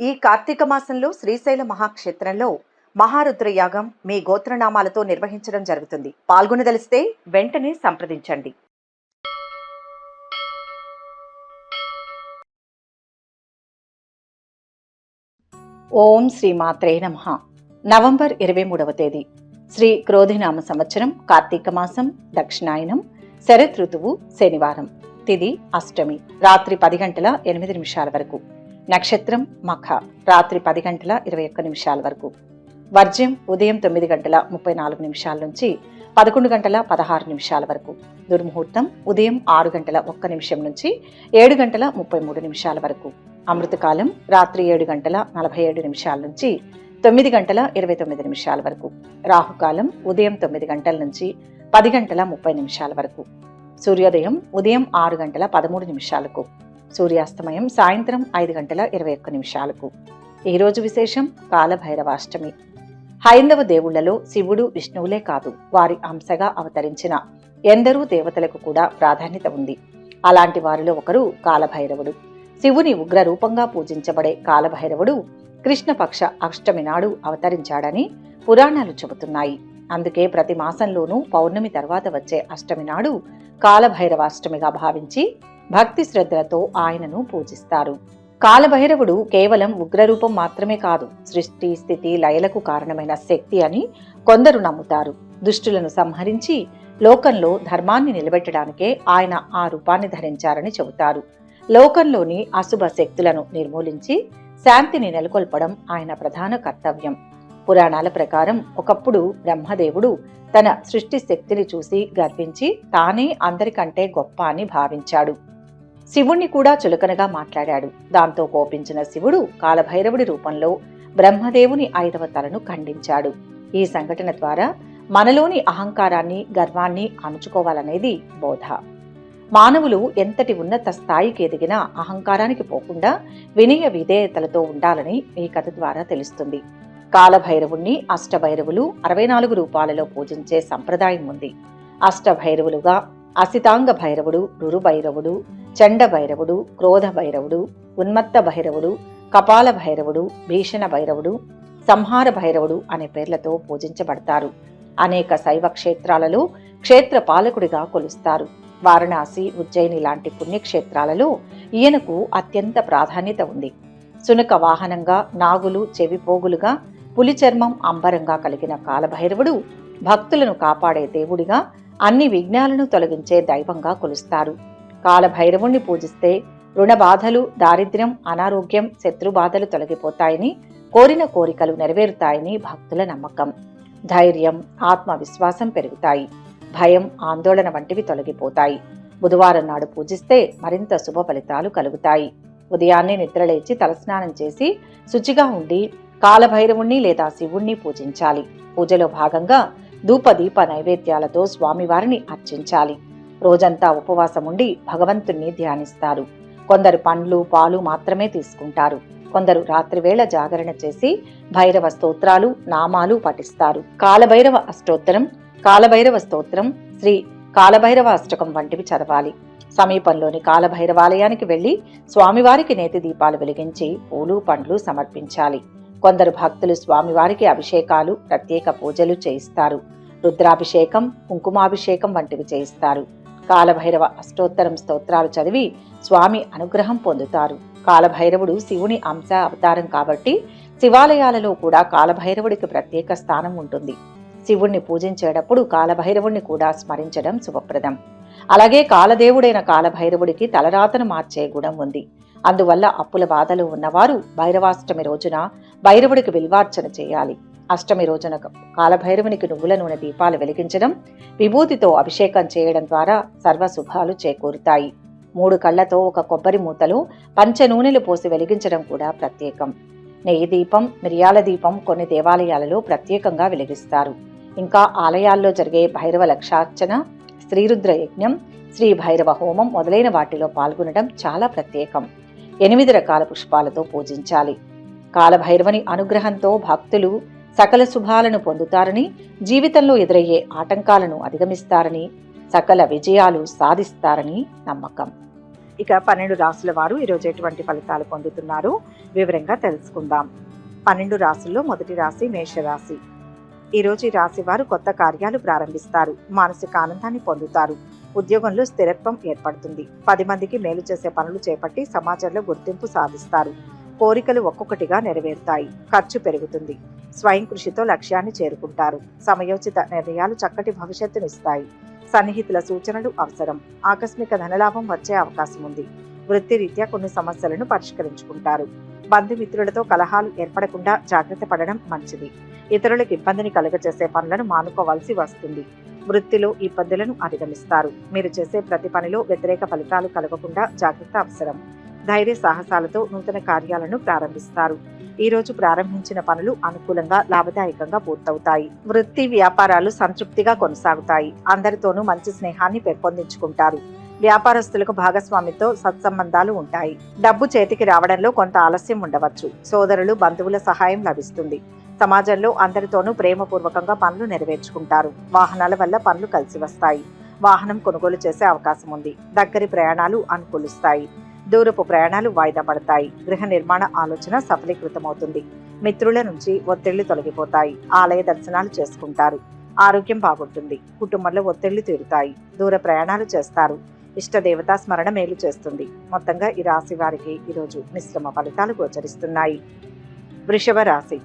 ఈ కార్తీక మాసంలో శ్రీశైల మహాక్షేత్రంలో మహారుద్ర యాగం మీ గోత్రనామాలతో నిర్వహించడం జరుగుతుంది. పాల్గొనదలిస్తే వెంటనే సంప్రదించండి. ఓం శ్రీ మాత్రే నమః. నవంబర్ 23వ తేదీ శ్రీ క్రోధినామ సంవత్సరం, కార్తీక మాసం, దక్షిణాయనం, శరత్ ఋతువు, శనివారం. తిథి అష్టమి, రాత్రి 10 గంటల 8 నిమిషాల వరకు. నక్షత్రం మఖ, రాత్రి 10 గంటల 21 నిమిషాల వరకు. వర్జ్యం ఉదయం 9 గంటల 34 నిమిషాల నుంచి 11 గంటల 16 నిమిషాల వరకు. దుర్ముహూర్తం ఉదయం 6 గంటల 1 నిమిషం నుంచి 7 గంటల 33 నిమిషాల వరకు. అమృతకాలం రాత్రి 7 గంటల 47 నిమిషాల నుంచి 9 గంటల 29 నిమిషాల వరకు. రాహుకాలం ఉదయం 9 గంటల నుంచి 10 గంటల 30 నిమిషాల వరకు. సూర్యోదయం ఉదయం 6 గంటల 13 నిమిషాలకు. సూర్యాస్తమయం సాయంత్రం 5 గంటల 21 నిమిషాలకు. ఈరోజు విశేషం కాలభైరవాష్టమి. హైందవ దేవుళ్లలో శివుడు, విష్ణువులే కాదు, వారి అంశగా అవతరించిన ఎందరూ దేవతలకు కూడా ప్రాధాన్యత ఉంది. అలాంటి వారిలో ఒకరు కాలభైరవుడు. శివుని ఉగ్ర రూపంగా పూజించబడే కాలభైరవుడు కృష్ణపక్ష అష్టమి నాడు అవతరించాడని పురాణాలు చెబుతున్నాయి. అందుకే ప్రతి మాసంలోనూ పౌర్ణమి తర్వాత వచ్చే అష్టమి నాడు కాలభైరవాష్టమిగా భావించి భక్తి శ్రద్ధలతో ఆయనను పూజిస్తారు. కాలభైరవుడు కేవలం ఉగ్రరూపం మాత్రమే కాదు, సృష్టి స్థితి లయలకు కారణమైన శక్తి అని కొందరు నమ్ముతారు. దుష్టులను సంహరించి లోకంలో ధర్మాన్ని నిలబెట్టడానికే ఆయన ఆ రూపాన్ని ధరించారని చెబుతారు. లోకంలోని అశుభ శక్తులను నిర్మూలించి శాంతిని నెలకొల్పడం ఆయన ప్రధాన కర్తవ్యం. పురాణాల ప్రకారం ఒకప్పుడు బ్రహ్మదేవుడు తన సృష్టి శక్తిని చూసి గర్వించి తానే అందరికంటే గొప్ప అని భావించాడు. శివుణ్ణి కూడా చులకనగా మాట్లాడాడు. దాంతో కోపించిన శివుడు కాలభైరవుడి రూపంలో బ్రహ్మదేవుని 5వ తలను ఖండించాడు. ఈ సంఘటన ద్వారా మనలోని అహంకారాన్ని, గర్వాన్ని అణుచుకోవాలనేది బోధ. మానవులు ఎంతటి ఉన్నత స్థాయికి ఎదిగినా అహంకారానికి పోకుండా వినయ విధేయతలతో ఉండాలని ఈ కథ ద్వారా తెలుస్తుంది. కాలభైరవుణ్ణి అష్టభైరవులు 64 రూపాలలో పూజించే సంప్రదాయం ఉంది. అష్టభైరవులుగా అసితాంగ భైరవుడు, రురుభైరవుడు, చండ భైరవుడు, క్రోధ భైరవుడు, ఉన్మత్త భైరవుడు, కపాల భైరవుడు, భీషణ భైరవుడు, సంహార భైరవుడు అనే పేర్లతో పూజించబడతారు. అనేక శైవ క్షేత్రాలలో క్షేత్ర పాలకుడిగా కొలుస్తారు. వారణాసి, ఉజ్జయిని లాంటి పుణ్యక్షేత్రాలలో ఈయనకు అత్యంత ప్రాధాన్యత ఉంది. సునక వాహనంగా, నాగులు చెవిపోగులుగా, పులి చర్మం అంబరంగా కలిగిన కాలభైరవుడు భక్తులను కాపాడే దేవుడిగా, అన్ని విఘ్నాలను తొలగించే దైవంగా కొలుస్తారు. కాలభైరవుణ్ణి పూజిస్తే రుణ బాధలు, దారిద్ర్యం, అనారోగ్యం, శత్రుబాధలు తొలగిపోతాయని, కోరిన కోరికలు నెరవేరుతాయని భక్తుల నమ్మకం. ధైర్యం, ఆత్మవిశ్వాసం పెరుగుతాయి. భయం, ఆందోళన వంటివి తొలగిపోతాయి. బుధవారం నాడు పూజిస్తే మరింత శుభ ఫలితాలు కలుగుతాయి. ఉదయాన్నే నిద్రలేచి తలస్నానం చేసి శుచిగా ఉండి కాలభైరవుణ్ణి లేదా శివుణ్ణి పూజించాలి. పూజలో భాగంగా ధూపదీప నైవేద్యాలతో స్వామివారిని అర్చించాలి. రోజంతా ఉపవాసం ఉండి భగవంతుణ్ణి ధ్యానిస్తారు. కొందరు పండ్లు, పాలు మాత్రమే తీసుకుంటారు. కొందరు రాత్రివేళ జాగరణ చేసి భైరవ స్తోత్రాలు, నామాలు పఠిస్తారు. కాలభైరవ అష్టోత్తరం, కాలభైరవ స్తోత్రం, శ్రీ కాలభైరవ అష్టకం వంటివి చదవాలి. సమీపంలోని కాలభైరవాలయానికి వెళ్లి స్వామివారికి నేతి దీపాలు వెలిగించి పూలు, పండ్లు సమర్పించాలి. కొందరు భక్తులు స్వామివారికి అభిషేకాలు, ప్రత్యేక పూజలు చేయిస్తారు. రుద్రాభిషేకం, కుంకుమాభిషేకం వంటివి చేయిస్తారు. కాలభైరవ అష్టోత్తరం స్తోత్రాలు చదివి స్వామి అనుగ్రహం పొందుతారు. కాలభైరవుడు శివుని అంశ అవతారం కాబట్టి శివాలయాలలో కూడా కాలభైరవుడికి ప్రత్యేక స్థానం ఉంటుంది. శివుణ్ణి పూజించేటప్పుడు కాలభైరవుణ్ణి కూడా స్మరించడం శుభప్రదం. అలాగే కాలదేవుడైన కాలభైరవుడికి తలరాతను మార్చే గుణం ఉంది. అందువల్ల అప్పుల బాధలు ఉన్నవారు భైరవాష్టమి రోజున భైరవుడికి బిల్వార్చన చేయాలి. అష్టమి రోజున కాలభైరవునికి నువ్వుల నూనె దీపాలు వెలిగించడం, విభూతితో అభిషేకం చేయడం ద్వారా సర్వశుభాలు చేకూరుతాయి. 3 కళ్లతో ఒక కొబ్బరి మూతలో పంచ నూనెలు పోసి వెలిగించడం కూడా ప్రత్యేకం. నెయ్యి దీపం, మిరియాల దీపం కొన్ని దేవాలయాలలో ప్రత్యేకంగా వెలిగిస్తారు. ఇంకా ఆలయాల్లో జరిగే భైరవ లక్షార్చన, శ్రీరుద్ర యజ్ఞం, శ్రీ భైరవ హోమం మొదలైన వాటిలో పాల్గొనడం చాలా ప్రత్యేకం. 8 రకాల పుష్పాలతో పూజించాలి. కాలభైరవుని అనుగ్రహంతో భక్తులు సకల శుభాలను పొందుతారని, జీవితంలో ఎదురయ్యే ఆటంకాలను అధిగమిస్తారని, సకల విజయాలు సాధిస్తారని నమ్మకం. ఇక 12 రాశుల వారు ఈరోజు ఎటువంటి ఫలితాలు పొందుతున్నారు వివరంగా తెలుసుకుందాం. 12 రాశుల్లో మొదటి రాశి మేషరాశి. ఈరోజు ఈ రాశి వారు కొత్త కార్యాలు ప్రారంభిస్తారు. మానసిక ఆనందాన్ని పొందుతారు. ఉద్యోగంలో స్థిరత్వం ఏర్పడుతుంది. 10 మందికి మేలు చేసే పనులు చేపట్టి సమాజంలో గుర్తింపు సాధిస్తారు. కోరికలు ఒక్కొక్కటిగా నెరవేరుతాయి. ఖర్చు పెరుగుతుంది. స్వయం కృషితో లక్ష్యాన్ని చేరుకుంటారు. సమయోచిత నిర్ణయాలు చక్కటి భవిష్యత్తునిస్తాయి. సన్నిహితుల సూచనలు అవసరం. ఆకస్మిక ధనలాభం వచ్చే అవకాశం ఉంది. వృత్తిరీత్యా కొన్ని సమస్యలను పరిష్కరించుకుంటారు. బంధుమిత్రులతో కలహాలు ఏర్పడకుండా జాగ్రత్త పడడం మంచిది. ఇతరులకు ఇబ్బందిని కలుగచేసే పనులను మానుకోవాల్సి వస్తుంది. వృత్తిలో ఇబ్బందులను అధిగమిస్తారు. మీరు చేసే ప్రతి పనిలో వ్యతిరేక ఫలితాలు కలగకుండా జాగ్రత్త అవసరం. ధైర్య సాహసాలతో నూతన కార్యాలను ప్రారంభిస్తారు. ఈ రోజు ప్రారంభించిన పనులు అనుకూలంగా లాభదాయకంగా పూర్తవుతాయి. వృత్తి వ్యాపారాలు సంతృప్తిగా కొనసాగుతాయి. అందరితోనూ మంచి స్నేహాన్ని పెంపొందించుకుంటారు. వ్యాపారస్తులకు భాగస్వామితో సత్సంబంధాలు ఉంటాయి. డబ్బు చేతికి రావడంలో కొంత ఆలస్యం ఉండవచ్చు. సోదరులు బంధువుల సహాయం లభిస్తుంది. సమాజంలో అందరితోనూ ప్రేమపూర్వకంగా పనులు నెరవేర్చుకుంటారు. వాహనాల వల్ల పనులు కలిసి వస్తాయి. వాహనం కొనుగోలు చేసే అవకాశం ఉంది. దగ్గరి ప్రయాణాలు అనుకూలిస్తాయి. దూరపు ప్రయాణాలు వాయిదా పడతాయి. గృహ నిర్మాణ ఆలోచన సఫలీకృతమవుతుంది. మిత్రుల నుంచి ఒత్తిళ్లు తొలగిపోతాయి. ఆలయ దర్శనాలు చేసుకుంటారు. ఆరోగ్యం బాగుంటుంది. కుటుంబంలో ఒత్తిళ్లు తీరుతాయి. దూర ప్రయాణాలు చేస్తారు. ఇష్ట దేవతా స్మరణ మేలు చేస్తుంది. మొత్తంగా ఈ రాశి వారికి ఈరోజు మిశ్రమ ఫలితాలు గోచరిస్తున్నాయి. వృషభ రాశి.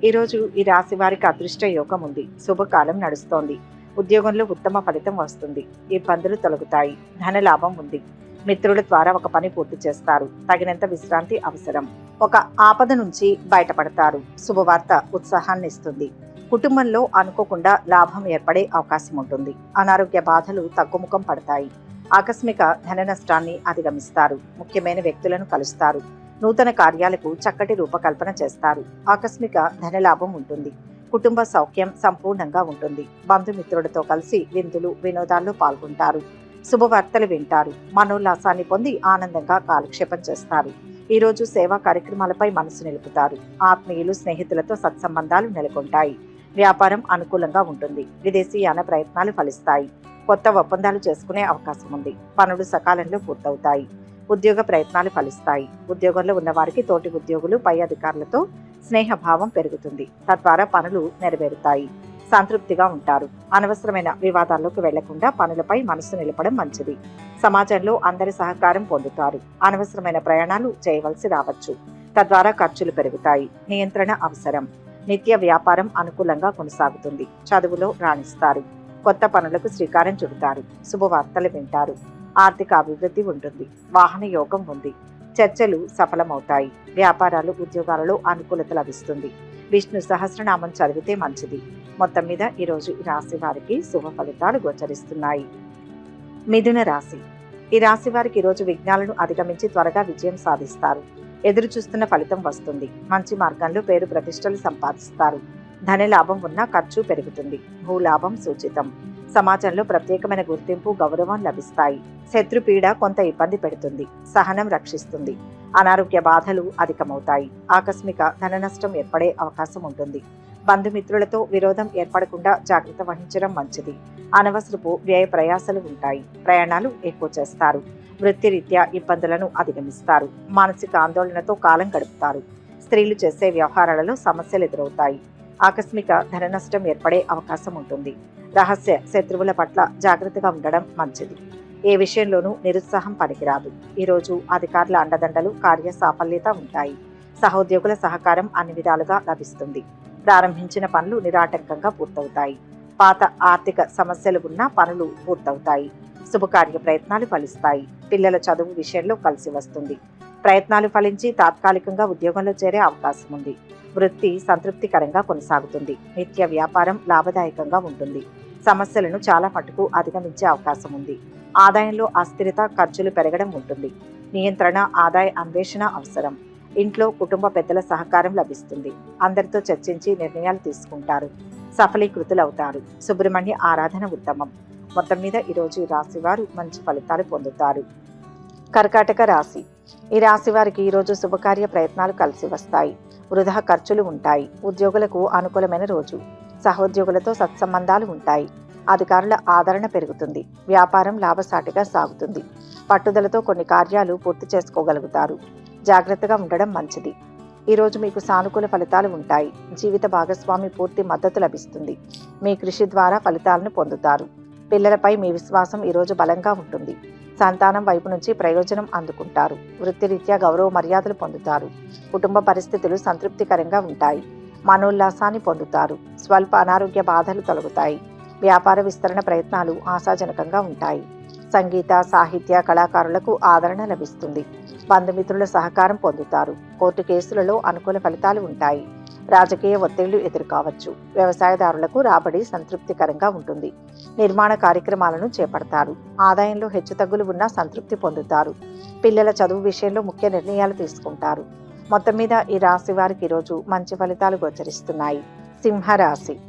ఈరోజు ఈ రాశి వారికి అదృష్ట యోగం ఉంది. శుభకాలం నడుస్తోంది. ఉద్యోగంలో ఉత్తమ ఫలితం వస్తుంది. ఇబ్బందులు తొలగుతాయి. ధన లాభం ఉంది. మిత్రుల ద్వారా ఒక పని పూర్తి చేస్తారు. తగినంత విశ్రాంతి అవసరం. ఒక ఆపద నుంచి బయటపడతారు. శుభవార్త ఉత్సాహాన్ని ఇస్తుంది. కుటుంబంలో అనుకోకుండా లాభం ఏర్పడే అవకాశం ఉంటుంది. అనారోగ్య బాధలు తగ్గుముఖం పడతాయి. ఆకస్మిక ధన నష్టాన్ని అధిగమిస్తారు. ముఖ్యమైన వ్యక్తులను కలుస్తారు. నూతన కార్యాలకు చక్కటి రూపకల్పన చేస్తారు. ఆకస్మిక ధనలాభం ఉంటుంది. కుటుంబ సౌఖ్యం సంపూర్ణంగా ఉంటుంది. బంధుమిత్రులతో కలిసి విందులు వినోదాల్లో పాల్గొంటారు. శుభవార్తలు వింటారు. మనోల్లాసాన్ని పొంది ఆనందంగా కాలక్షేపం చేస్తారు. ఈ రోజు సేవా కార్యక్రమాలపై మనసు నిలుపుతారు. ఆత్మీయులు స్నేహితులతో సత్సంబంధాలు నెలకొంటాయి. వ్యాపారం అనుకూలంగా ఉంటుంది. విదేశీయాన ప్రయత్నాలు ఫలిస్తాయి. కొత్త ఒప్పందాలు చేసుకునే అవకాశం ఉంది. పనులు సకాలంలో పూర్తవుతాయి. ఉద్యోగ ప్రయత్నాలు ఫలిస్తాయి. ఉద్యోగంలో ఉన్నవారికి తోటి ఉద్యోగులు పై అధికారులతో స్నేహభావం పెరుగుతుంది. తద్వారా పనులు నెరవేరుతాయి. సంతృప్తిగా ఉంటారు. అనవసరమైన వివాదాల్లోకి వెళ్లకుండా పనులపై మనసు నిలపడం మంచిది. సమాజంలో అందరి సహకారం పొందుతారు. అనవసరమైన ప్రయాణాలు చేయవలసి రావచ్చు. తద్వారా ఖర్చులు పెరుగుతాయి. నియంత్రణ అవసరం. నిత్య వ్యాపారం అనుకూలంగా కొనసాగుతుంది. చదువులో రాణిస్తారు. కొత్త పనులకు శ్రీకారం చుడతారు. శుభవార్తలు వింటారు. ఆర్థిక అభివృద్ధి ఉంటుంది. వాహన యోగం ఉంది. చర్చలు సఫలమవుతాయి. వ్యాపారాలు ఉద్యోగాలలో అనుకూలత లభిస్తుంది. విష్ణు సహస్రనామం చదివితే మంచిది. మొత్తం మీద ఈరోజు ఈ రాశి వారికి శుభ ఫలితాలు గోచరిస్తున్నాయి. మిథున రాశి. ఈ రాశి వారికి ఈరోజు విఘ్నాలను అధిగమించి త్వరగా విజయం సాధిస్తారు. ఎదురు చూస్తున్న ఫలితం వస్తుంది. మంచి మార్గంలో పేరు ప్రతిష్టలు సంపాదిస్తారు. ధన లాభం ఉన్నా ఖర్చు పెరుగుతుంది. భూలాభం సూచితం. సమాజంలో ప్రత్యేకమైన గుర్తింపు గౌరవం లభిస్తాయి. శత్రుపీడ కొంత ఇబ్బంది పెడుతుంది. సహనం రక్షిస్తుంది. అనారోగ్య బాధలు అధికమవుతాయి. ఆకస్మిక ధన నష్టం ఏర్పడే అవకాశం ఉంటుంది. బంధుమిత్రులతో విరోధం ఏర్పడకుండా జాగ్రత్త వహించడం మంచిది. అనవసరపు వ్యయ ప్రయాసాలు ఉంటాయి. ప్రయాణాలు ఎక్కువ చేస్తారు. వృత్తిరీత్యా ఇబ్బందులను అధిగమిస్తారు. మానసిక ఆందోళనతో కాలం గడుపుతారు. స్త్రీలు చేసే వ్యవహారాలలో సమస్యలు ఎదురవుతాయి. ఆకస్మిక ధన నష్టం ఏర్పడే అవకాశం ఉంటుంది. రహస్య శత్రువుల పట్ల జాగ్రత్తగా ఉండడం మంచిది. ఏ విషయంలోనూ నిరుత్సాహం పనికిరాదు. ఈరోజు అధికారుల అండదండలు కార్య సాఫల్యత ఉంటాయి. సహోద్యోగుల సహకారం అన్ని విధాలుగా లభిస్తుంది. ప్రారంభించిన పనులు నిరాటంకంగా పూర్తవుతాయి. పాత ఆర్థిక సమస్యలు ఉన్న పనులు పూర్తవుతాయి. శుభకార్య ప్రయత్నాలు ఫలిస్తాయి. పిల్లల చదువు విషయంలో కలిసి వస్తుంది. ప్రయత్నాలు ఫలించి తాత్కాలికంగా ఉద్యోగంలో చేరే అవకాశం ఉంది. వృత్తి సంతృప్తికరంగా కొనసాగుతుంది. నిత్య వ్యాపారం లాభదాయకంగా ఉంటుంది. సమస్యలను చాలా మటుకు అధిగమించే అవకాశం ఉంది. ఆదాయంలో అస్థిరత, ఖర్చులు పెరగడం ఉంటుంది. నియంత్రణ, ఆదాయ అన్వేషణ అవసరం. ఇంట్లో కుటుంబ పెద్దల సహకారం లభిస్తుంది. అందరితో చర్చించి నిర్ణయాలు తీసుకుంటారు. సఫలీకృతులవుతారు. సుబ్రహ్మణ్య ఆరాధన ఉత్తమం. మొత్తం మీద ఈరోజు రాశి వారు మంచి ఫలితాలు పొందుతారు. కర్కాటక రాశి. ఈ రాశి వారికి ఈరోజు శుభకార్య ప్రయత్నాలు కలిసి వస్తాయి. వృధా ఖర్చులు ఉంటాయి. ఉద్యోగులకు అనుకూలమైన రోజు. సహోద్యోగులతో సత్సంబంధాలు ఉంటాయి. అధికారుల ఆదరణ పెరుగుతుంది. వ్యాపారం లాభసాటిగా సాగుతుంది. పట్టుదలతో కొన్ని కార్యాలు పూర్తి చేసుకోగలుగుతారు. జాగ్రత్తగా ఉండడం మంచిది. ఈరోజు మీకు సానుకూల ఫలితాలు ఉంటాయి. జీవిత భాగస్వామి పూర్తి మద్దతు లభిస్తుంది. మీ కృషి ద్వారా ఫలితాలను పొందుతారు. పిల్లలపై మీ విశ్వాసం ఈరోజు బలంగా ఉంటుంది. సంతానం వైపు నుంచి ప్రయోజనం అందుకుంటారు. వృత్తిరీత్యా గౌరవ మర్యాదలు పొందుతారు. కుటుంబ పరిస్థితులు సంతృప్తికరంగా ఉంటాయి. మనోల్లాసాన్ని పొందుతారు. స్వల్ప అనారోగ్య బాధలు తొలగుతాయి. వ్యాపార విస్తరణ ప్రయత్నాలు ఆశాజనకంగా ఉంటాయి. సంగీత, సాహిత్య కళాకారులకు ఆదరణ లభిస్తుంది. బంధుమిత్రుల సహకారం పొందుతారు. కోర్టు కేసులలో అనుకూల ఫలితాలు ఉంటాయి. రాజకీయ ఒత్తిళ్లు ఎదుర్కోవచ్చు. వ్యవసాయదారులకు రాబడి సంతృప్తికరంగా ఉంటుంది. నిర్మాణ కార్యక్రమాలను చేపడతారు. ఆదాయంలో హెచ్చుతగ్గులు ఉన్నా సంతృప్తి పొందుతారు. పిల్లల చదువు విషయంలో ముఖ్య నిర్ణయాలు తీసుకుంటారు. మొత్తం మీద ఈ రాశి వారికి ఈరోజు మంచి ఫలితాలు గోచరిస్తున్నాయి. సింహరాశి.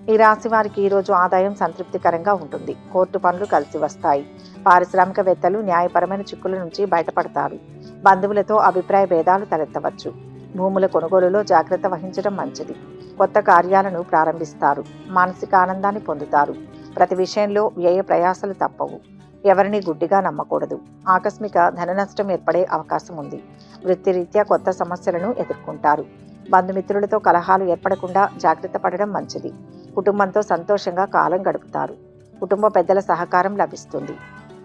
ఈ రాశి వారికి ఈరోజు ఆదాయం సంతృప్తికరంగా ఉంటుంది. కోర్టు పనులు కలిసి వస్తాయి. పారిశ్రామికవేత్తలు న్యాయపరమైన చిక్కుల నుంచి బయటపడతారు. బంధువులతో అభిప్రాయ భేదాలు తలెత్తవచ్చు. భూముల కొనుగోలులో జాగ్రత్త వహించడం మంచిది. కొత్త కార్యాలను ప్రారంభిస్తారు. మానసిక ఆనందాన్ని పొందుతారు. ప్రతి విషయంలో వ్యయ ప్రయాసలు తప్పవు. ఎవరిని గుడ్డిగా నమ్మకూడదు. ఆకస్మిక ధన నష్టం ఏర్పడే అవకాశం ఉంది. వృత్తిరీత్యా కొత్త సమస్యలను ఎదుర్కొంటారు. బంధుమిత్రులతో కలహాలు ఏర్పడకుండా జాగ్రత్త పడడం మంచిది. కుటుంబంతో సంతోషంగా కాలం గడుపుతారు. కుటుంబ పెద్దల సహకారం లభిస్తుంది.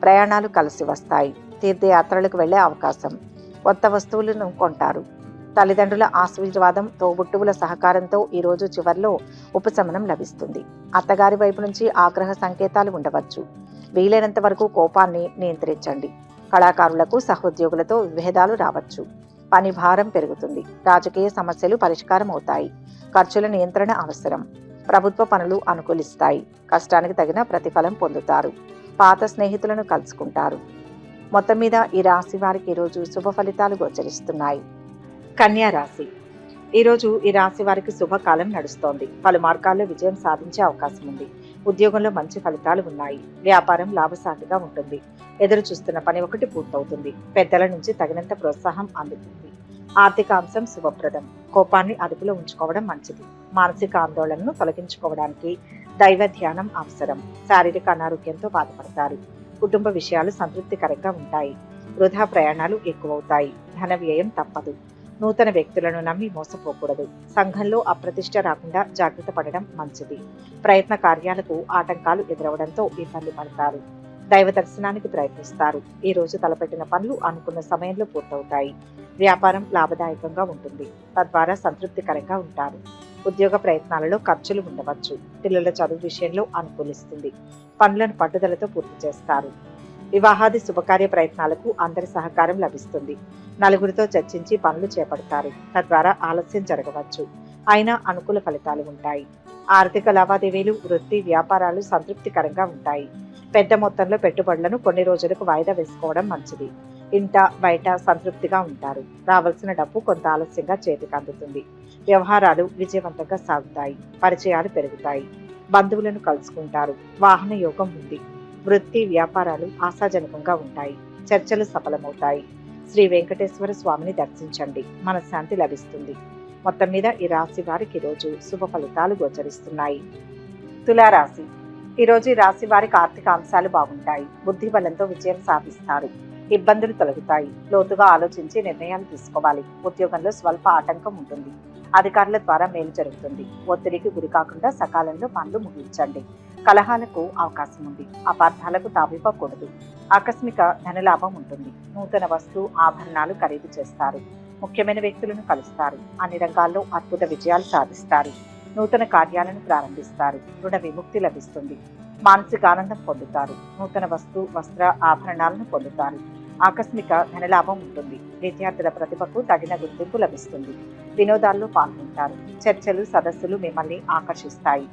ప్రయాణాలు కలిసి వస్తాయి. తీర్థయాత్రలకు వెళ్లే అవకాశం. కొత్త వస్తువులను కొంటారు. తల్లిదండ్రుల ఆశీర్వాదం, తోబుట్టువుల సహకారంతో ఈరోజు చివర్లో ఉపశమనం లభిస్తుంది. అత్తగారి వైపు నుంచి ఆగ్రహ సంకేతాలు ఉండవచ్చు. వీలైనంత వరకు కోపాన్ని నియంత్రించండి. కళాకారులకు సహోద్యోగులతో విభేదాలు రావచ్చు. పని భారం పెరుగుతుంది. రాజకీయ సమస్యలు పరిష్కారం అవుతాయి. ఖర్చుల నియంత్రణ అవసరం. ప్రభుత్వ పనులు అనుకూలిస్తాయి. కష్టానికి తగిన ప్రతిఫలం పొందుతారు. పాత స్నేహితులను కలుసుకుంటారు. మొత్తం మీద ఈ రాశి వారికి ఈరోజు శుభ ఫలితాలు గోచరిస్తున్నాయి. కన్యా రాశి. ఈరోజు ఈ రాశి వారికి శుభకాలం నడుస్తోంది. పలు మార్గాల్లో విజయం సాధించే అవకాశం ఉంది. ఉద్యోగంలో మంచి ఫలితాలు ఉన్నాయి. వ్యాపారం లాభసాటిగా ఉంటుంది. ఎదురు చూస్తున్న పని ఒకటి పూర్తవుతుంది. పెద్దల నుంచి తగినంత ప్రోత్సాహం అందుతుంది. ఆర్థిక అంశం శుభప్రదం. కోపాన్ని అదుపులో ఉంచుకోవడం మంచిది. మానసిక ఆందోళనను తొలగించుకోవడానికి దైవ ధ్యానం అవసరం. శారీరక అనారోగ్యంతో బాధపడతారు. కుటుంబ విషయాలు సంతృప్తికరంగా ఉంటాయి. వృధా ప్రయాణాలు ఎక్కువవుతాయి. ధన వ్యయం తప్పదు. నూతన వ్యక్తులను నమ్మి మోసపోకూడదు. సంఘంలో అప్రతిష్ట రాకుండా జాగ్రత్త పడడం మంచిది. ప్రయత్న కార్యాలకు ఆటంకాలు ఎదురవడంతో ఇబ్బంది పడతారు. దైవ దర్శనానికి ప్రయత్నిస్తారు. ఈ రోజు తలపెట్టిన పనులు అనుకున్న సమయంలో పూర్తవుతాయి. వ్యాపారం లాభదాయకంగా ఉంటుంది. తద్వారా సంతృప్తికరంగా ఉంటారు. ఉద్యోగ ప్రయత్నాలలో ఖర్చులు ఉండవచ్చు. పిల్లల చదువు విషయంలో అనుకూలిస్తుంది. పనులను పట్టుదలతో పూర్తి చేస్తారు. వివాహాది శుభకార్య ప్రయత్నాలకు అందరి సహకారం లభిస్తుంది. నలుగురితో చర్చించి పనులు చేపడతారు. తద్వారా ఆలస్యం జరగవచ్చు. అయినా అనుకూల ఫలితాలు ఉంటాయి. ఆర్థిక లావాదేవీలు, వృత్తి, వ్యాపారాలు సంతృప్తికరంగా ఉంటాయి. పెద్ద మొత్తంలో పెట్టుబడులను కొన్ని రోజులకు వాయిదా వేసుకోవడం మంచిది. ఇంట బయట సంతృప్తిగా ఉంటారు. రావాల్సిన డబ్బు కొంత ఆలస్యంగా చేతికి అందుతుంది. వ్యవహారాలు విజయవంతంగా సాగుతాయి. పరిచయాలు పెరుగుతాయి. బంధువులను కలుసుకుంటారు. వాహన యోగం ఉంది. వృత్తి, వ్యాపారాలు ఆశాజనకంగా ఉంటాయి. చర్చలు సఫలమవుతాయి. శ్రీ వెంకటేశ్వర స్వామిని దర్శించండి. మనశ్శాంతి లభిస్తుంది. మొత్తం మీద ఈ రాశి వారికి ఈరోజు శుభ ఫలితాలు గోచరిస్తున్నాయి. తులారాశి. ఈరోజు ఈ రాశి వారికి ఆర్థిక అంశాలు బాగుంటాయి. బుద్ధి బలంతో విజయం సాధిస్తారు. ఇబ్బందులు తొలగుతాయి. లోతుగా ఆలోచించి నిర్ణయాలు తీసుకోవాలి. ఉద్యోగంలో స్వల్ప ఆటంకం ఉంటుంది. అధికారుల ద్వారా మేలు జరుగుతుంది. ఒత్తిడికి గురి కాకుండా సకాలంలో పనులు ముగించండి. కలహాలకు అవకాశం ఉంది. అపార్థాలకు తావివ్వకూడదు. ఆకస్మిక ధనలాభం ఉంటుంది. నూతన వస్తు ఆభరణాలు ఖరీదు చేస్తారు. ముఖ్యమైన వ్యక్తులను కలుస్తారు. అన్ని రంగాల్లో అద్భుత విజయాలు సాధిస్తారు. నూతన కార్యాలను ప్రారంభిస్తారు. రుణ విముక్తి లభిస్తుంది. మానసిక ఆనందం పొందుతారు. నూతన వస్త్ర ఆభరణాలను పొందుతారు. ఆకస్మిక ధనలాభం ఉంటుంది. విద్యార్థుల ప్రతిభకు తగిన గుర్తింపు లభిస్తుంది. వినోదాల్లో పాల్గొంటారు. చర్చలు, సదస్సులు మిమ్మల్ని ఆకర్షిస్తాయి.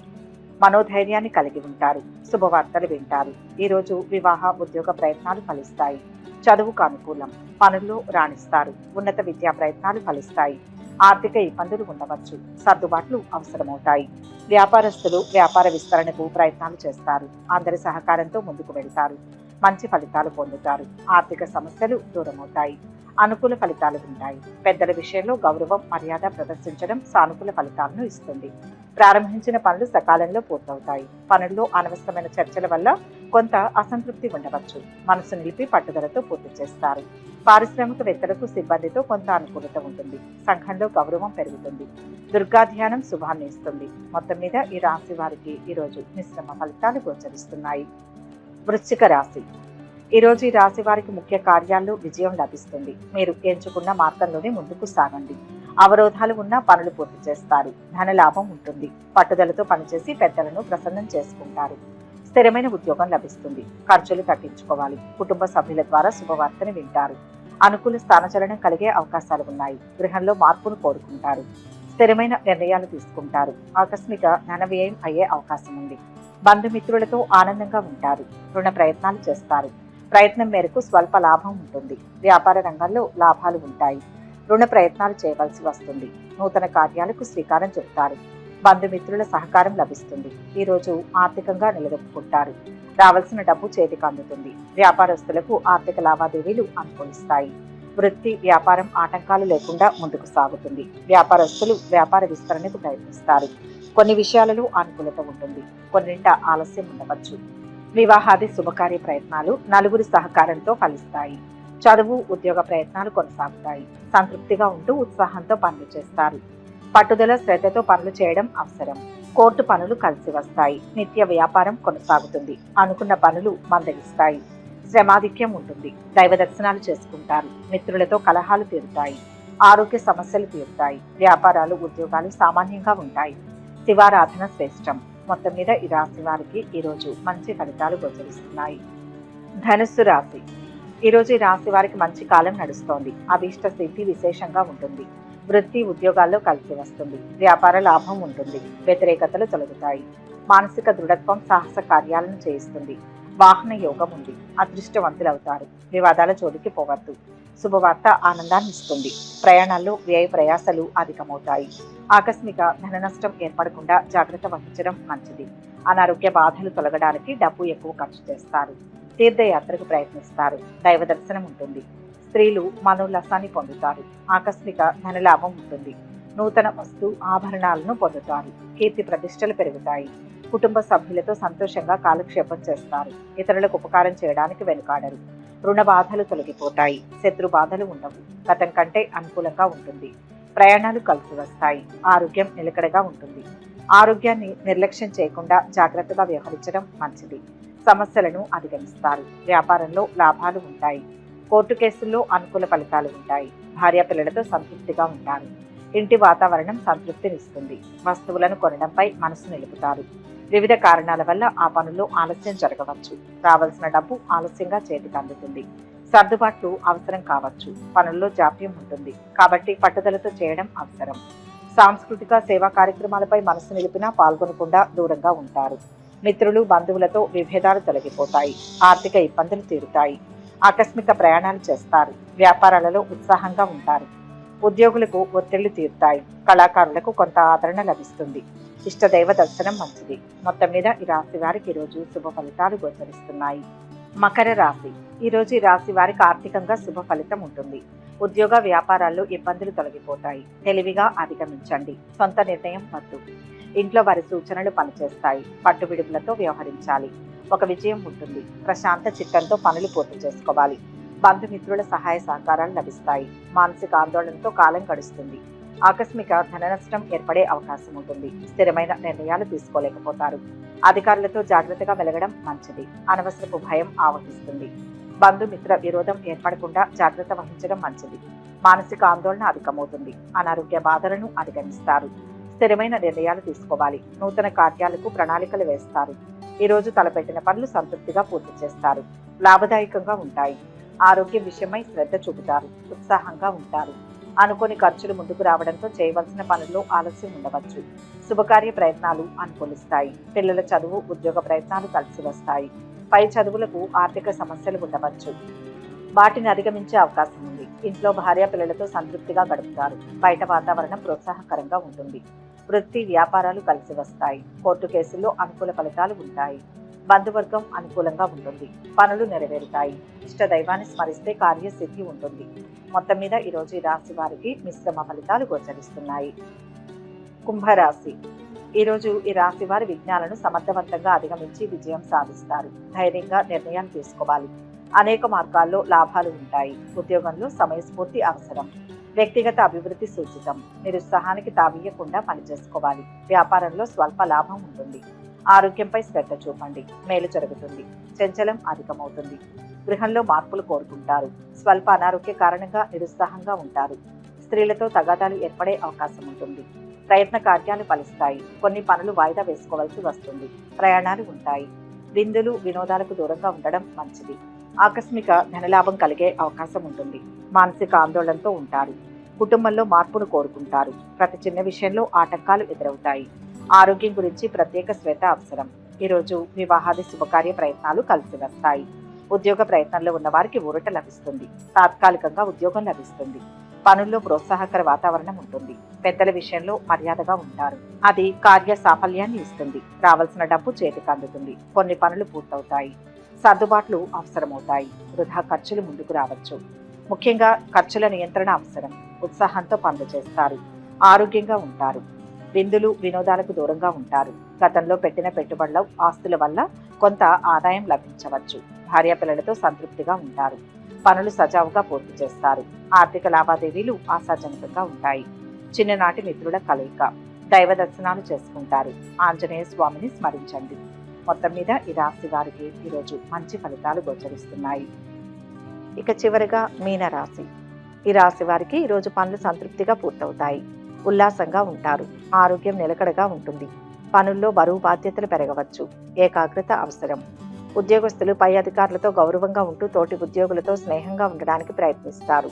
మనోధైర్యాన్ని కలిగి ఉంటారు. శుభవార్తలు వింటారు. ఈరోజు వివాహ, ఉద్యోగ ప్రయత్నాలు ఫలిస్తాయి. చదువుకు అనుకూలం. పనుల్లో రాణిస్తారు. ఉన్నత విద్యా ప్రయత్నాలు ఫలిస్తాయి. ఆర్థిక ఇబ్బందులు ఉండవచ్చు. సర్దుబాట్లు అవసరమవుతాయి. వ్యాపారస్తులు వ్యాపార విస్తరణకు ప్రయత్నాలు చేస్తారు. అందరి సహకారంతో ముందుకు వెళ్తారు. మంచి ఫలితాలు పొందుతారు. ఆర్థిక సమస్యలు దూరమవుతాయి. అనుకూల ఫలితాలు ఉంటాయి. పెద్దల విషయంలో గౌరవం, మర్యాద ప్రదర్శించడం సానుకూల ఫలితాలను ఇస్తుంది. ప్రారంభించిన పనులు సకాలంలో పూర్తవుతాయి. పనుల్లో అనవసరమైన చర్చల వల్ల కొంత అసంతృప్తి ఉండవచ్చు. మనసు నిలిపి పట్టుదలతో పూర్తి చేస్తారు. పారిశ్రామికవేత్తలకు సిబ్బందితో కొంత అనుకూలత ఉంటుంది. సంఘంలో గౌరవం పెరుగుతుంది. దుర్గా ధ్యానం శుభాన్ని ఇస్తుంది. మొత్తం మీద ఈ రాశి వారికి ఈరోజు మిశ్రమ ఫలితాలు గోచరిస్తున్నాయి. వృశ్చిక రాశి. ఈరోజు ఈ రాశి వారికి ముఖ్య కార్యాల్లో విజయం లభిస్తుంది. మీరు ఎంచుకున్న మార్గంలోనే ముందుకు సాగండి. అవరోధాలు ఉన్నా పనులు పూర్తి చేస్తారు. ధన లాభం ఉంటుంది. పట్టుదలతో పనిచేసి పెద్దలను ప్రసన్నం చేసుకుంటారు. స్థిరమైన ఉద్యోగం లభిస్తుంది. ఖర్చులు తగ్గించుకోవాలి. కుటుంబ సభ్యుల ద్వారా శుభవార్తను వింటారు. అనుకూల స్థానచలనం కలిగే అవకాశాలు ఉన్నాయి. గృహంలో మార్పును కోరుకుంటారు. స్థిరమైన నిర్ణయాలు తీసుకుంటారు. ఆకస్మిక ధన వ్యయం అయ్యే అవకాశం ఉంది. బంధుమిత్రులతో ఆనందంగా ఉంటారు. రుణ ప్రయత్నాలు చేస్తారు. ప్రయత్నం మేరకు స్వల్ప లాభం ఉంటుంది. వ్యాపార రంగంలో లాభాలు ఉంటాయి. రుణ ప్రయత్నాలు చేయవలసి వస్తుంది. నూతన కార్యాలకు శ్రీకారం చుడతారు. బంధుమిత్రుల సహకారం లభిస్తుంది. ఈరోజు ఆర్థికంగా నిలదొక్కుంటారు. రావాల్సిన డబ్బు చేతికి అందుతుంది. వ్యాపారస్తులకు ఆర్థిక లావాదేవీలు అనుకూలిస్తాయి. వృత్తి, వ్యాపారం ఆటంకాలు లేకుండా ముందుకు సాగుతుంది. వ్యాపారస్తులు వ్యాపార విస్తరణకు ప్రయత్నిస్తారు. కొన్ని విషయాలలో అనుకూలత ఉంటుంది. కొన్నింట ఆలస్యం ఉండవచ్చు. వివాహాది శుభకార్య ప్రయత్నాలు నలుగురి సహకారంతో ఫలిస్తాయి. చదువు, ఉద్యోగ ప్రయత్నాలు కొనసాగుతాయి. సంతృప్తిగా ఉంటూ ఉత్సాహంతో పనులు చేస్తారు. పట్టుదల, శ్రద్ధతో పనులు చేయడం అవసరం. కోర్టు పనులు కలిసి వస్తాయి. నిత్య వ్యాపారం కొనసాగుతుంది. అనుకున్న పనులు మందగిస్తాయి. శ్రమాధిక్యం ఉంటుంది. దైవ దర్శనాలు చేసుకుంటారు. మిత్రులతో కలహాలు తీరుతాయి. ఆరోగ్య సమస్యలు తీరుతాయి. వ్యాపారాలు, ఉద్యోగాలు సామాన్యంగా ఉంటాయి. శివారాధన శ్రేష్టం. మొత్తం మీద ఈ రాశి వారికి ఈరోజు మంచి ఫలితాలు గోచరిస్తున్నాయి. ధనుస్సు రాశి. ఈరోజు ఈ రాశి వారికి మంచి కాలం నడుస్తోంది. అభీష్ట సిద్ధి విశేషంగా ఉంటుంది. వృత్తి, ఉద్యోగాల్లో కలిసి వస్తుంది. వ్యాపార లాభం ఉంటుంది. వ్యతిరేకతలు తొలగుతాయి. మానసిక దృఢత్వం సాహస కార్యాలను చేయిస్తుంది. వాహన యోగం ఉంది. అదృష్టవంతులవుతారు. వివాదాల జోలికి పోవద్దు. శుభవార్త ఆనందాన్ని ఇస్తుంది. ప్రయాణాల్లో వ్యయ ప్రయాసలు అధికమవుతాయి. ఆకస్మిక ధన నష్టం ఏర్పడకుండా జాగ్రత్త వహించడం మంచిది. అనారోగ్య బాధలు తొలగడానికి డబ్బు ఎక్కువ ఖర్చు చేస్తారు. తీర్థయాత్రకు ప్రయత్నిస్తారు. దైవ దర్శనం ఉంటుంది. స్త్రీలు మనోల్లాసాన్ని పొందుతారు. ఆకస్మిక ధనలాభం ఉంటుంది. నూతన వస్తు ఆభరణాలను పొందుతారు. కీర్తి ప్రతిష్టలు పెరుగుతాయి. కుటుంబ సభ్యులతో సంతోషంగా కాలక్షేపం చేస్తారు. ఇతరులకు ఉపకారం చేయడానికి వెనుకాడరు. రుణ బాధలు తొలగిపోతాయి. శత్రు బాధలు ఉండవు. గతం కంటే అనుకూలంగా ఉంటుంది. ప్రయాణాలు కలిసి వస్తాయి. ఆరోగ్యం నిలకడగా ఉంటుంది. ఆరోగ్యాన్ని నిర్లక్ష్యం చేయకుండా జాగ్రత్తగా వ్యవహరించడం మంచిది. సమస్యలను అధిగమిస్తారు. వ్యాపారంలో లాభాలు ఉంటాయి. కోర్టు కేసుల్లో అనుకూల ఫలితాలు ఉంటాయి. భార్య పిల్లలతో సంతృప్తిగా ఉంటారు. ఇంటి వాతావరణం సంతృప్తినిస్తుంది. వస్తువులను కొనడంపై మనసు నిలుపుతారు. వివిధ కారణాల వల్ల ఆ పనుల్లో ఆలస్యం జరగవచ్చు. రావాల్సిన డబ్బు ఆలస్యంగా చేతికి అందుతుంది. సర్దుబాట్లు అవసరం కావచ్చు. పనుల్లో జాప్యం ఉంటుంది. కాబట్టి పట్టుదలతో చేయడం అవసరం. సాంస్కృతిక సేవా కార్యక్రమాలపై మనసు నిలిపినా పాల్గొనకుండా దూరంగా ఉంటారు. మిత్రులు, బంధువులతో విభేదాలు తొలగిపోతాయి. ఆర్థిక ఇబ్బందులు తీరుతాయి. ఆకస్మిక ప్రయాణాలు చేస్తారు. వ్యాపారాలలో ఉత్సాహంగా ఉంటారు. ఉద్యోగులకు ఒత్తిళ్లు తీరుతాయి. కళాకారులకు కొంత ఆదరణ లభిస్తుంది. ఇష్టదైవ దర్శనం మంచిది. మొత్తం మీద ఈ రాశి వారికి ఈరోజు శుభ ఫలితాలు గోచరిస్తున్నాయి. మకర రాశి. ఈరోజు ఈ రాశి వారికి ఆర్థికంగా శుభ ఫలితం ఉంటుంది. ఉద్యోగ వ్యాపారాల్లో ఇబ్బందులు తొలగిపోతాయి. తెలివిగా అధిగమించండి. సొంత నిర్ణయం వద్దు. ఇంట్లో వారి సూచనలు పనిచేస్తాయి. పట్టువిడుపులతో వ్యవహరించాలి. ఒక విజయం ఉంటుంది. ప్రశాంత చిత్తంతో పనులు పూర్తి చేసుకోవాలి. బంధుమిత్రుల సహాయ సహకారాలు లభిస్తాయి. మానసిక ఆందోళనతో కాలం గడుస్తుంది. ఆకస్మిక ధన నష్టం ఏర్పడే అవకాశం ఉంటుంది. స్థిరమైన నిర్ణయాలు తీసుకోలేకపోతారు. అధికారులతో జాగ్రత్తగా వెలగడం మంచిది. అనవసరపు భయం ఆవహిస్తుంది. బంధుమిత్ర విరోధం ఏర్పడకుండా జాగ్రత్త వహించడం మంచిది. మానసిక ఆందోళన అధికమవుతుంది. అనారోగ్య బాధలను అధిగమిస్తారు. స్థిరమైన నిర్ణయాలు తీసుకోవాలి. నూతన కార్యాలకు ప్రణాళికలు వేస్తారు. ఈ రోజు తలపెట్టిన పనులు సంతృప్తిగా పూర్తి చేస్తారు. లాభదాయకంగా ఉంటాయి. ఆరోగ్య విషయమై శ్రద్ధ చూపుతారు. ఉత్సాహంగా ఉంటారు. అనుకోని ఖర్చులు ముందుకు రావడంతో చేయవలసిన పనుల్లో ఆలస్యం ఉండవచ్చు. శుభకార్య ప్రయత్నాలు అనుకూలిస్తాయి. పిల్లల చదువు, ఉద్యోగ ప్రయత్నాలు కలిసి వస్తాయి. పై చదువులకు ఆర్థిక సమస్యలు ఉండవచ్చు. వాటిని అధిగమించే అవకాశం ఉంది. ఇంట్లో భార్య పిల్లలతో సంతృప్తిగా గడుపుతారు. బయట వాతావరణం ప్రోత్సాహకరంగా ఉంటుంది. వృత్తి, వ్యాపారాలు కలిసి వస్తాయి. కోర్టు కేసుల్లో అనుకూల ఫలితాలు ఉంటాయి. బంధువర్గం అనుకూలంగా ఉంటుంది. పనులు నెరవేరుతాయి. ఇష్ట దైవాన్ని స్మరిస్తే కార్యసిద్ధి ఉంటుంది. మొత్తం మీద ఈరోజు ఈ రాశి వారికి మిశ్రమ ఫలితాలు గోచరిస్తున్నాయి. కుంభరాశి. ఈరోజు ఈ రాశి వారి విఘ్నాలను సమర్థవంతంగా అధిగమించి విజయం సాధిస్తారు. ధైర్యంగా నిర్ణయాలు తీసుకోవాలి. అనేక మార్గాల్లో లాభాలు ఉంటాయి. ఉద్యోగంలో సమయస్ఫూర్తి అవసరం. వ్యక్తిగత అభివృద్ధి సూచితం. నిరుత్సాహానికి తావీయకుండా పనిచేసుకోవాలి. వ్యాపారంలో స్వల్ప లాభం ఉంటుంది. ఆరోగ్యంపై శ్రద్ధ చూపండి. మేలు జరుగుతుంది. చంచలం అధికమవుతుంది. గృహంలో మార్పులు కోరుకుంటారు. స్వల్ప అనారోగ్య కారణంగా నిరుత్సాహంగా ఉంటారు. స్త్రీలతో తగాదాలు ఏర్పడే అవకాశం ఉంటుంది. ప్రయత్న కార్యాలు ఫలిస్తాయి. కొన్ని పనులు వాయిదా వేసుకోవాల్సి వస్తుంది. ప్రయాణాలు ఉంటాయి. విందులు వినోదాలకు దూరంగా ఉండడం మంచిది. ఆకస్మిక ధనలాభం కలిగే అవకాశం ఉంటుంది. మానసిక ఆందోళనతో ఉంటారు. కుటుంబంలో మార్పును కోరుకుంటారు. ప్రతి చిన్న విషయంలో ఆటంకాలు ఎదురవుతాయి. ఆరోగ్యం గురించి ప్రత్యేక శ్రద్ధ అవసరం. ఈరోజు వివాహాది శుభకార్య ప్రయత్నాలు కలిసి వస్తాయి. ఉద్యోగ ప్రయత్నంలో ఉన్న వారికి ఊరట లభిస్తుంది. తాత్కాలికంగా ఉద్యోగం లభిస్తుంది. పనుల్లో ప్రోత్సాహకర వాతావరణం ఉంటుంది. పెద్దల విషయంలో మర్యాదగా ఉంటారు. అది కార్య సాఫల్యాన్ని ఇస్తుంది. రావాల్సిన డబ్బు చేతికి అందుతుంది. కొన్ని పనులు పూర్తవుతాయి. సర్దుబాట్లు అవసరమవుతాయి. వృధా ఖర్చులు ముందుకు రావచ్చు. ముఖ్యంగా ఖర్చుల నియంత్రణ అవసరం. ఉత్సాహంతో పనులు చేస్తారు. ఆరోగ్యంగా ఉంటారు. విందులు వినోదాలకు దూరంగా ఉంటారు. గతంలో పెట్టిన పెట్టుబడుల ఆస్తుల వల్ల కొంత ఆదాయం లభించవచ్చు. భార్యాపిల్లలతో సంతృప్తిగా ఉంటారు. పనులు సజావుగా పూర్తి చేస్తారు. ఆర్థిక లావాదేవీలు ఆశాజనకంగా ఉంటాయి. చిన్ననాటి మిత్రుల కలయిక. దైవ దర్శనాలు చేసుకుంటారు. ఆంజనేయ స్వామిని స్మరించండి. మొత్తం మీద ఈ రాశి వారికి ఈరోజు మంచి ఫలితాలు గోచరిస్తున్నాయి. ఇక చివరిగా మీనరాశి. ఈ రాశి వారికి ఈరోజు పనులు సంతృప్తిగా పూర్తవుతాయి. ఉల్లాసంగా ఉంటారు. ఆరోగ్యం నిలకడగా ఉంటుంది. పనుల్లో బరువు బాధ్యతలు పెరగవచ్చు. ఏకాగ్రత అవసరం. ఉద్యోగస్తులు పై అధికారులతో గౌరవంగా ఉంటూ తోటి ఉద్యోగులతో స్నేహంగా ఉండడానికి ప్రయత్నిస్తారు.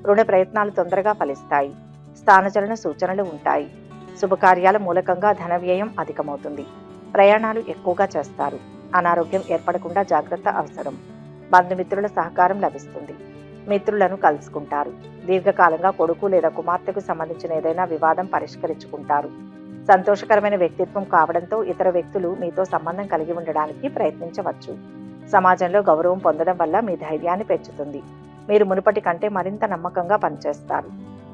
రుణ ప్రయత్నాలు తొందరగా ఫలిస్తాయి. స్థానచలన సూచనలు ఉంటాయి. శుభకార్యాల మూలకంగా ధన వ్యయం అధికమవుతుంది. ప్రయాణాలు ఎక్కువగా చేస్తారు. అనారోగ్యం ఏర్పడకుండా జాగ్రత్త అవసరం. బంధుమిత్రుల సహకారం లభిస్తుంది. మిత్రులను కలుసుకుంటారు. దీర్ఘకాలంగా కొడుకు లేదా కుమార్తెకు సంబంధించిన ఏదైనా వివాదం పరిష్కరించుకుంటారు. సంతోషకరమైన వ్యక్తిత్వం కావడంతో ఇతర వ్యక్తులు మీతో సంబంధం కలిగి ఉండడానికి ప్రయత్నించవచ్చు. సమాజంలో గౌరవం పొందడం వల్ల మీ ధైర్యాన్ని పెంచుతుంది. మీరు మునుపటి కంటే మరింత నమ్మకంగా పనిచేస్తారు.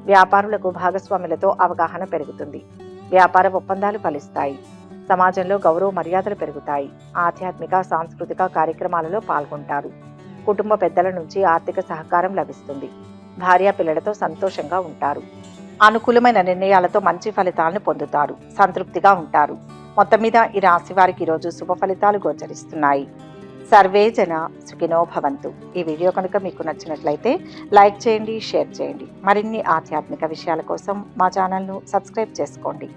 వ్యాపారులకు భాగస్వాములతో అవగాహన పెరుగుతుంది. వ్యాపార ఒప్పందాలు ఫలిస్తాయి. సమాజంలో గౌరవ మర్యాదలు పెరుగుతాయి. ఆధ్యాత్మిక సాంస్కృతిక కార్యక్రమాలలో పాల్గొంటారు. కుటుంబ పెద్దల నుంచి ఆర్థిక సహకారం లభిస్తుంది. భార్య పిల్లలతో సంతోషంగా ఉంటారు. అనుకూలమైన నిర్ణయాలతో మంచి ఫలితాలను పొందుతారు. సంతృప్తిగా ఉంటారు. మొత్తం మీద ఈ రాశి వారికి ఈరోజు శుభ ఫలితాలు గోచరిస్తున్నాయి. సర్వే జన సుఖినో భవంతు. ఈ వీడియో కనుక మీకు నచ్చినట్లయితే లైక్ చేయండి, షేర్ చేయండి. మరిన్ని ఆధ్యాత్మిక విషయాల కోసం మా ఛానల్ను సబ్స్క్రైబ్ చేసుకోండి.